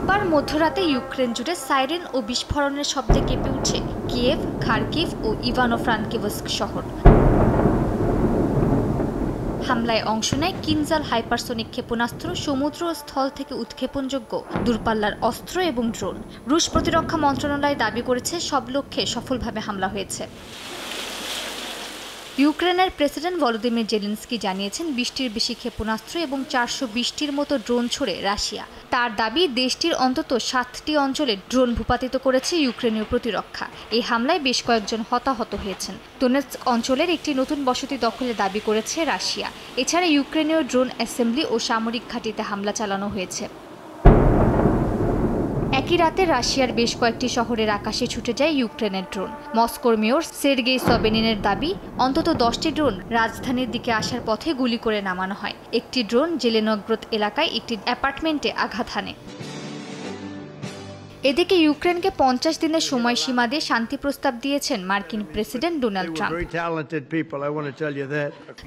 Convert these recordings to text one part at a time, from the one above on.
রোববার মধ্যরাতে ইউক্রেন জুড়ে সাইরেন ও বিস্ফোরণের শব্দে কেঁপে উঠে কিয়েভ, খার্কিভ ও ইভানো-ফ্রাঙ্কিভস্ক শহর। হামলায় অংশ নেয় কিনজাল হাইপারসোনিক ক্ষেপণাস্ত্র, সমুদ্র ও স্থল থেকে উৎক্ষেপণযোগ্য দূরপাল্লার অস্ত্র এবং ড্রোন। রুশ প্রতিরক্ষা মন্ত্রণালয় দাবি করেছে সব লক্ষ্যে সফলভাবে হামলা হয়েছে। ইউক্রেনের প্রেসিডেন্ট ভলোদিমির জেলেনস্কি জানিয়েছেন ২০টির বেশি ক্ষেপণাস্ত্র এবং ৪২০টির মতো ড্রোন ছড়ে রাশিয়া। তার দাবি দেশটির অন্তত ৭টি অঞ্চলে ড্রোন ভূপাতিত করেছে ইউক্রেনীয় প্রতিরক্ষা। এই হামলায় বেশ কয়েকজন হতাহত হয়েছেন। দোনেৎস্ক অঞ্চলের একটি নতুন বসতি দখলে দাবি করেছে রাশিয়া। এছাড়া ইউক্রেনীয় ড্রোন অ্যাসেম্বলি ও সামরিক ঘাঁটিতে হামলা চালানো হয়েছে। একই রাতে রাশিয়ার বেশ কয়েকটি শহরের আকাশে ছুটে যায় ইউক্রেনের ড্রোন। মস্কোর মেয়র সের্গেই সোবিনিনের দাবি, অন্তত 10টি ড্রোন রাজধানীর দিকে আসার পথে গুলি করে নামানো হয়। একটি ড্রোন জেলেনগ্রদ এলাকায় একটি অ্যাপার্টমেন্টে আঘাত হানে। এদিকে ইউক্রেনকে ৫০ দিনের সময়সীমা দিয়ে শান্তি প্রস্তাব দিয়েছেন মার্কিন প্রেসিডেন্ট ডোনাল্ড ট্রাম্প।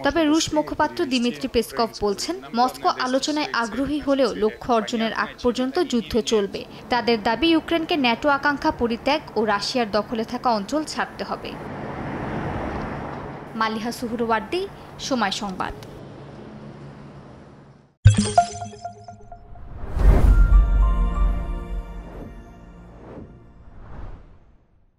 তবে রুশ মুখপাত্র দিমিত্রি পেসকভ বলছেন, মস্কো আলোচনায় আগ্রহী হলেও লক্ষ্য অর্জনের আগ পর্যন্ত যুদ্ধ চলবে। তাদের দাবি, ইউক্রেনকে ন্যাটো আকাঙ্ক্ষা পরিত্যাগ ও রাশিয়ার দখলে থাকা অঞ্চল ছাড়তে হবে। মালিহা সুহরওয়ার্দী, সময় সংবাদ।